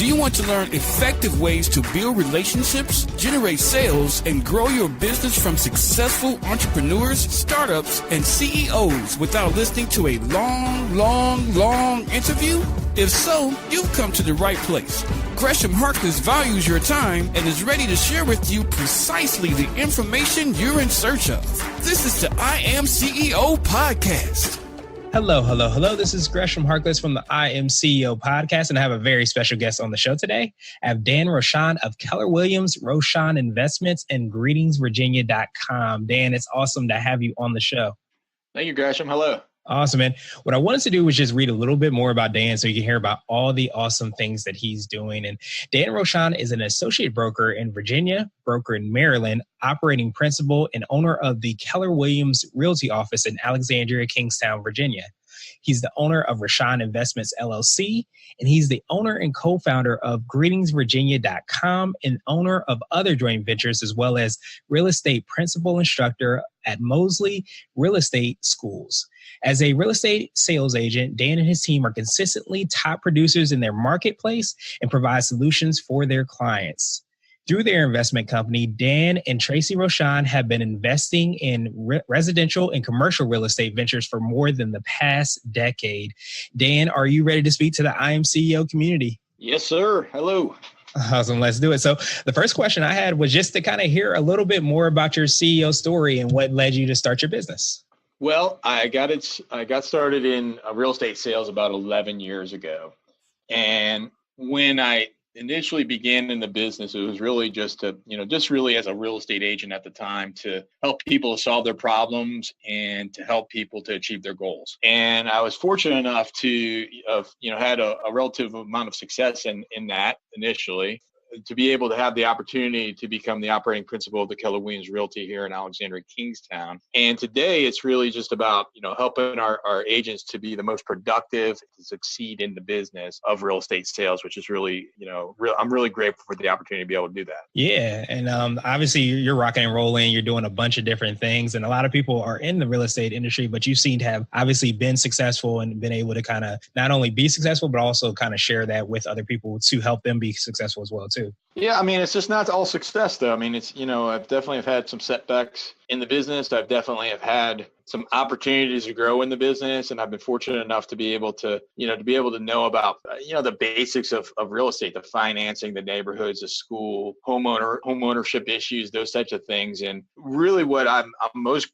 Do you want to learn effective ways to build relationships, generate sales, and grow your business from successful entrepreneurs, startups, and CEOs without listening to a long interview? If so, you've come to the right place. Gresham Harkless values your time and is ready to share with you precisely the information you're in search of. This is the IAM103 podcast. Hello. This is Gresham Harkless from the IAM103 podcast, and I have a very special guest on the show today. I have Dan Rochon of Keller Williams, Rochon Investments, and greetingsvirginia.com. Dan, it's awesome to have you on the show. Thank you, Gresham. Hello. Awesome, man. What I wanted to do was just read a little bit more about Dan so you can hear about all the awesome things that he's doing. And Dan Rochon is an associate broker in Virginia, broker in Maryland, operating principal and owner of the Keller Williams Realty office in Alexandria, Kingstown, Virginia. He's the owner of Rochon Investments, LLC, and he's the owner and co-founder of greetingsvirginia.com and owner of other joint ventures, as well as real estate principal instructor at Mosley Real Estate Schools. As a real estate sales agent, Dan and his team are consistently top producers in their marketplace and provide solutions for their clients. Through their investment company, Dan and Tracy Rochon have been investing in residential and commercial real estate ventures for more than the past decade. Dan, are you ready to speak to the IAM103 community? Yes, sir. Hello. Awesome. Let's do it. So the first question I had was just to kind of hear a little bit more about your CEO story and what led you to start your business. Well, I got started in real estate sales about 11 years ago. And when I initially began in the business, it was really just really as a real estate agent at the time to help people solve their problems and to help people to achieve their goals. And I was fortunate enough to had a relative amount of success in that initially, to be able to have the opportunity to become the operating principal of the Keller Williams Realty here in Alexandria, Kingstown. And today it's really just about, helping our agents to be the most productive, to succeed in the business of real estate sales, which is really, I'm really grateful for the opportunity to be able to do that. Yeah. And obviously you're rocking and rolling, you're doing a bunch of different things. And a lot of people are in the real estate industry, but you seem to have obviously been successful and been able to kind of not only be successful, but also kind of share that with other people to help them be successful as well, too. Yeah, I mean, it's just not all success, though. I mean, it's, I've definitely have had some setbacks in the business. I've definitely have had some opportunities to grow in the business, and I've been fortunate enough to be able to, know about, the basics of real estate, the financing, the neighborhoods, the school, homeownership issues, those types of things. And really, what I'm most,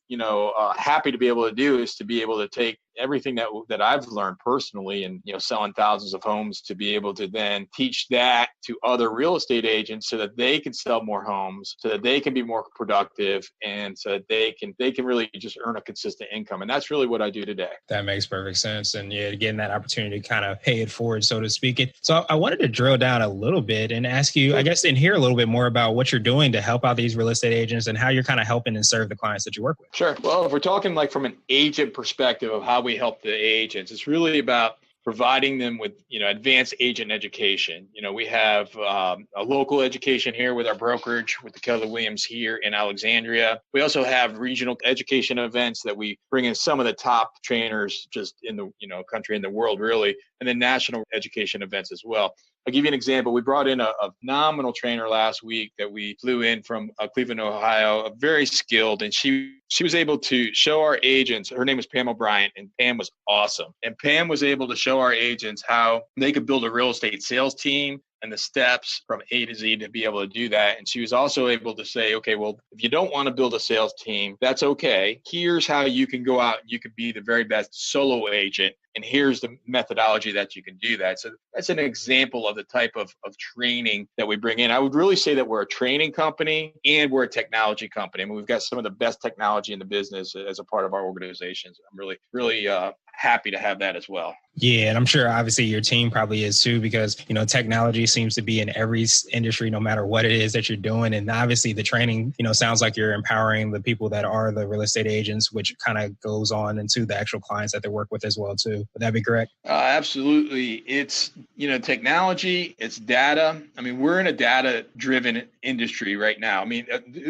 happy to be able to do is to be able to take everything that I've learned personally and, selling thousands of homes, to be able to then teach that to other real estate agents so that they can sell more homes, so that they can be more productive, and so that they can really just earn a consistent income. And that's really what I do today. That makes perfect sense. And yeah, getting that opportunity to kind of pay it forward, so to speak. So I wanted to drill down a little bit and ask you, I guess, and hear a little bit more about what you're doing to help out these real estate agents and how you're kind of helping and serve the clients that you work with. Sure. Well, if we're talking like from an agent perspective of how we help the agents, it's really about providing them with, advanced agent education. We have a local education here with our brokerage with the Keller Williams here in Alexandria. We also have regional education events that we bring in some of the top trainers just in the, country and the world, really, and then national education events as well. I'll give you an example. We brought in a phenomenal trainer last week that we flew in from Cleveland, Ohio, very skilled, and she was able to show our agents. Her name is Pam O'Brien, and Pam was awesome. And Pam was able to show our agents how they could build a real estate sales team and the steps from A to Z to be able to do that. And she was also able to say, okay, well, if you don't want to build a sales team, that's okay. Here's how you can go out and you could be the very best solo agent. And here's the methodology that you can do that. So that's an example of the type of training that we bring in. I would really say that we're a training company and we're a technology company. I mean, we've got some of the best technology in the business as a part of our organizations. I'm really happy to have that as well. Yeah, and I'm sure obviously your team probably is too, because, technology seems to be in every industry, no matter what it is that you're doing. And obviously the training, sounds like you're empowering the people that are the real estate agents, which kind of goes on into the actual clients that they work with as well too. Would that be correct? Absolutely. It's, technology, it's data. I mean, we're in a data-driven industry right now. I mean,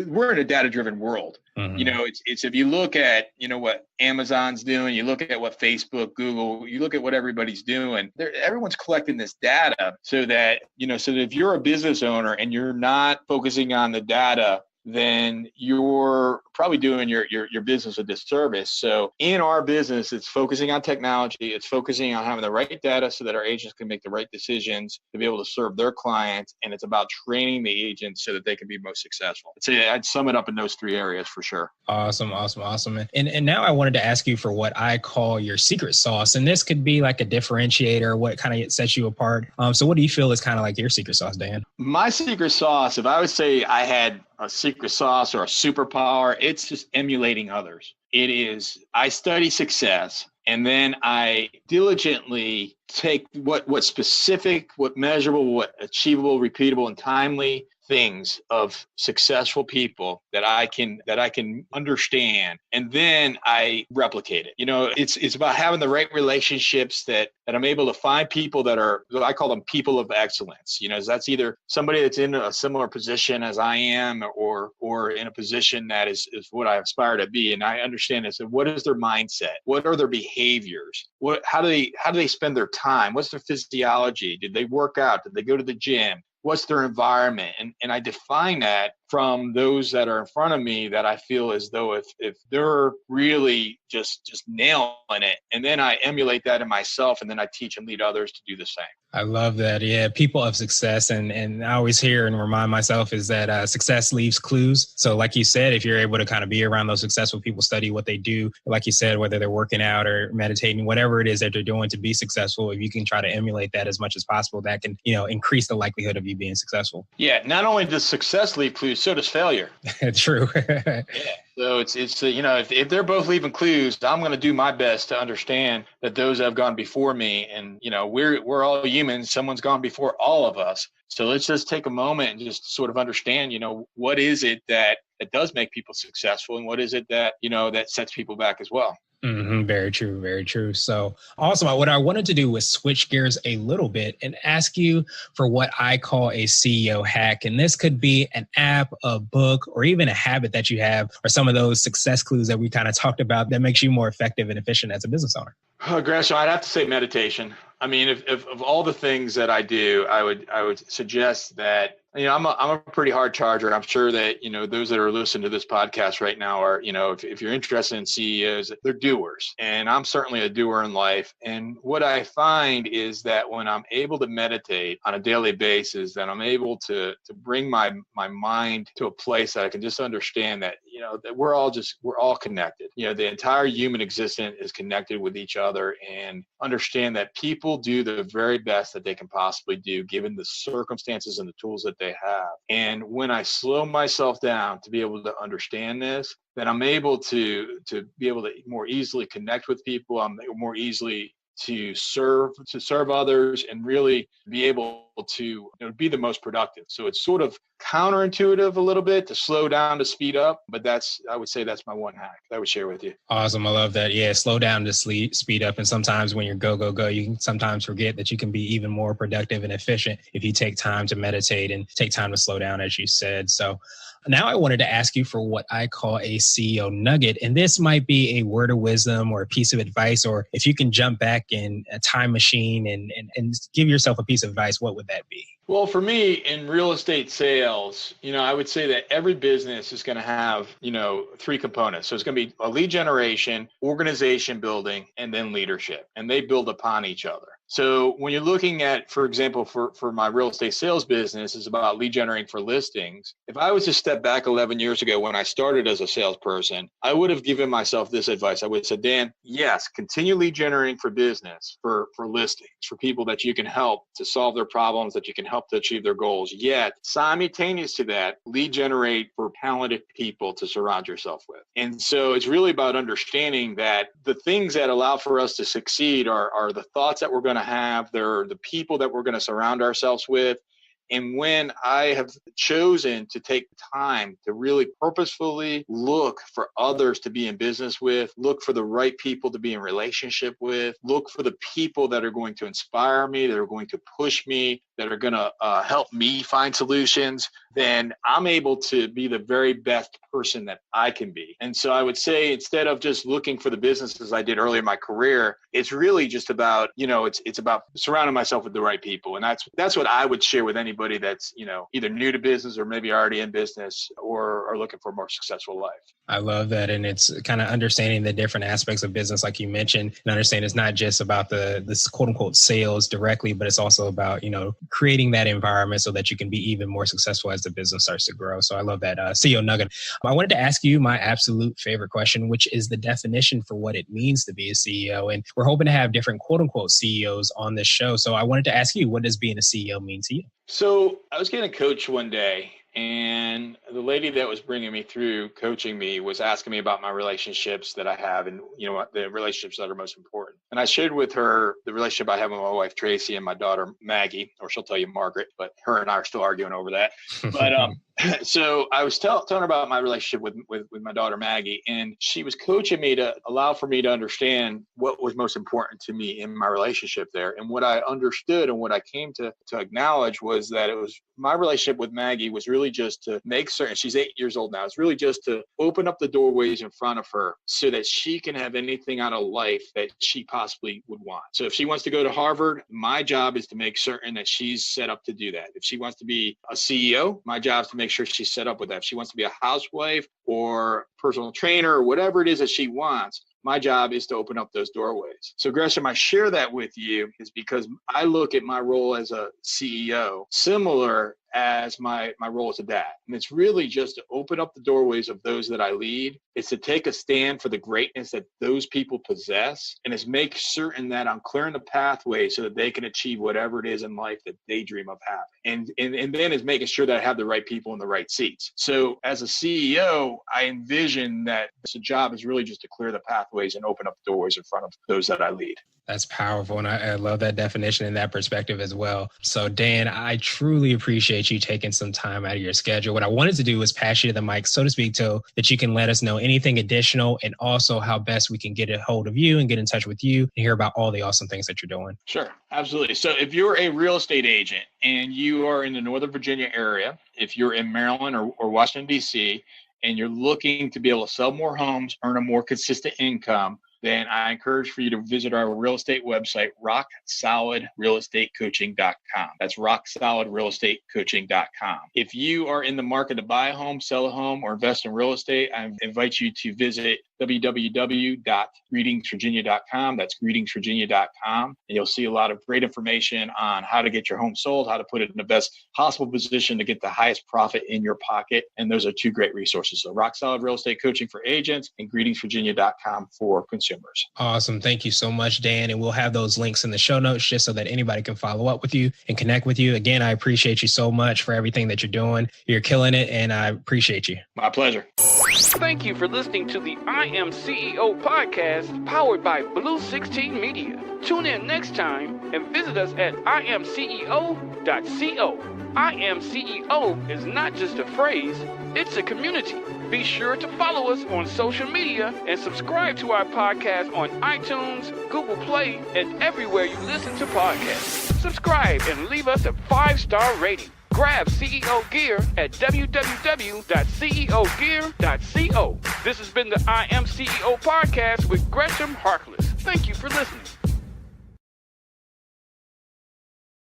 we're in a data-driven world. You know, it's if you look at, you know, what Amazon's doing, you look at what Facebook, Google, you look at what everybody's doing, everyone's collecting this data so that, you know, so that if you're a business owner and you're not focusing on the data, then you're probably doing your business a disservice. So in our business, it's focusing on technology. It's focusing on having the right data so that our agents can make the right decisions to be able to serve their clients. And it's about training the agents so that they can be most successful. I'd sum it up in those three areas for sure. Awesome. And now I wanted to ask you for what I call your secret sauce. And this could be like a differentiator, what kind of sets you apart. So what do you feel is kind of like your secret sauce, Dan? My secret sauce, if I would say I had a secret sauce or a superpower, it's just emulating others. It is, I study success and then I diligently take what specific, what measurable, what achievable, repeatable, and timely things of successful people that I can understand, and then I replicate it. You know, it's about having the right relationships that I'm able to find people that are, I call them people of excellence. You know, that's either somebody that's in a similar position as I am, or in a position that is what I aspire to be. And I understand this. What is their mindset? What are their behaviors? How do they spend their time? What's their physiology? Did they work out? Did they go to the gym? What's their environment? And I define that from those that are in front of me that I feel as though if they're really just nailing it, and then I emulate that in myself, and then I teach and lead others to do the same. I love that. Yeah. People of success. And I always hear and remind myself is that success leaves clues. So like you said, if you're able to kind of be around those successful people, study what they do, like you said, whether they're working out or meditating, whatever it is that they're doing to be successful, if you can try to emulate that as much as possible, that can, you know, increase the likelihood of you being successful. Yeah. Not only does success leave clues, so does failure. True. Yeah. So it's you know, if they're both leaving clues, I'm going to do my best to understand that those that have gone before me, and you know, we're all humans. Someone's gone before all of us. So let's just take a moment and just sort of understand, you know, what is it that does make people successful, and what is it that, you know, that sets people back as well. Mm-hmm. Very true. Very true. So awesome. What I wanted to do was switch gears a little bit and ask you for what I call a CEO hack. And this could be an app, a book, or even a habit that you have, or some of those success clues that we kind of talked about that makes you more effective and efficient as a business owner. Oh, Gresham, I'd have to say meditation. I mean, if of all the things that I do, I would suggest that, you know, I'm a pretty hard charger. I'm sure that, you know, those that are listening to this podcast right now are, you know, if you're interested in CEOs, they're doers. And I'm certainly a doer in life. And what I find is that when I'm able to meditate on a daily basis, that I'm able to bring my mind to a place that I can just understand that, you know, that we're all connected. You know, the entire human existence is connected with each other, and understand that people do the very best that they can possibly do given the circumstances and the tools that they have. And when I slow myself down to be able to understand this, then I'm able to be able to more easily connect with people. I'm more easily to serve others, and really be able to, you know, be the most productive. So it's sort of counterintuitive a little bit to slow down to speed up, but I would say that's my one hack that I would share with you. Awesome. I love that. Yeah. Slow down to speed up. And sometimes when you're go, you can sometimes forget that you can be even more productive and efficient if you take time to meditate and take time to slow down, as you said. So now I wanted to ask you for what I call a CEO nugget. And this might be a word of wisdom or a piece of advice, or if you can jump back in a time machine and give yourself a piece of advice, what would that be? Well, for me in real estate sales, you know, I would say that every business is going to have, you know, three components. So it's going to be a lead generation, organization building, and then leadership, and they build upon each other. So when you're looking at, for example, for my real estate sales business is about lead generating for listings. If I was to step back 11 years ago when I started as a salesperson, I would have given myself this advice. I would have said, Dan, yes, continue lead generating for business, for listings, for people that you can help to solve their problems, that you can help to achieve their goals. Yet simultaneous to that, lead generate for talented people to surround yourself with. And so it's really about understanding that the things that allow for us to succeed are the thoughts that we're going to have, they're the people that we're going to surround ourselves with. And when I have chosen to take time to really purposefully look for others to be in business with, look for the right people to be in relationship with, look for the people that are going to inspire me, that are going to push me, that are going to help me find solutions, then I'm able to be the very best person that I can be. And so I would say, instead of just looking for the business as I did earlier in my career, it's really just about, it's about surrounding myself with the right people. And that's what I would share with anybody that's, either new to business or maybe already in business or are looking for a more successful life. I love that. And it's kind of understanding the different aspects of business, like you mentioned, and understand it's not just about this quote unquote sales directly, but it's also about, creating that environment so that you can be even more successful as the business starts to grow. So I love that CEO nugget. I wanted to ask you my absolute favorite question, which is the definition for what it means to be a CEO. And we're hoping to have different quote unquote CEOs on this show. So I wanted to ask you, what does being a CEO mean to you? So I was getting a coach one day, and the lady that was bringing me through coaching me was asking me about my relationships that I have and, the relationships that are most important. And I shared with her the relationship I have with my wife, Tracy, and my daughter, Maggie, or she'll tell you Margaret, but her and I are still arguing over that. But so I was telling her about my relationship with my daughter, Maggie, and she was coaching me to allow for me to understand what was most important to me in my relationship there. And what I understood and what I came to acknowledge was that it was my relationship with Maggie was really just to make certain, she's 8 years old now, it's really just to open up the doorways in front of her so that she can have anything out of life that she possibly would want. So if she wants to go to Harvard, my job is to make certain that she's set up to do that. If she wants to be a CEO, my job is to make sure she's set up with that. If she wants to be a housewife or personal trainer or whatever it is that she wants, my job is to open up those doorways. So Gresham, I share that with you is because I look at my role as a CEO similar as my role as a dad. And it's really just to open up the doorways of those that I lead. It's to take a stand for the greatness that those people possess. And it's make certain that I'm clearing the pathway so that they can achieve whatever it is in life that they dream of having. And then it's making sure that I have the right people in the right seats. So as a CEO, I envision that the job is really just to clear the pathways and open up doors in front of those that I lead. That's powerful. And I love that definition and that perspective as well. So Dan, I truly appreciate you taking some time out of your schedule. What I wanted to do was pass you the mic, so to speak, so that you can let us know anything additional and also how best we can get a hold of you and get in touch with you and hear about all the awesome things that you're doing. Sure, absolutely. So if you're a real estate agent and you are in the Northern Virginia area, if you're in Maryland or Washington, D.C., and you're looking to be able to sell more homes, earn a more consistent income, then I encourage for you to visit our real estate website, rocksolidrealestatecoaching.com. That's rocksolidrealestatecoaching.com. If you are in the market to buy a home, sell a home, or invest in real estate, I invite you to visit www.greetingsvirginia.com. That's greetingsvirginia.com. And you'll see a lot of great information on how to get your home sold, how to put it in the best possible position to get the highest profit in your pocket. And those are two great resources. So Rock Solid Real Estate Coaching for agents and greetingsvirginia.com for consumers. Awesome. Thank you so much, Dan. And we'll have those links in the show notes just so that anybody can follow up with you and connect with you. Again, I appreciate you so much for everything that you're doing. You're killing it, and I appreciate you. My pleasure. Thank you for listening to the I Am CEO podcast powered by Blue 16 Media. Tune in next time and visit us at IAM103.co. I Am CEO is not just a phrase, it's a community. Be sure to follow us on social media and subscribe to our podcast on iTunes, Google Play, and everywhere you listen to podcasts. Subscribe and leave us a 5-star rating. Grab CEO gear at www.ceogear.co. This has been the I Am CEO podcast with Gresham Harkless. Thank you for listening.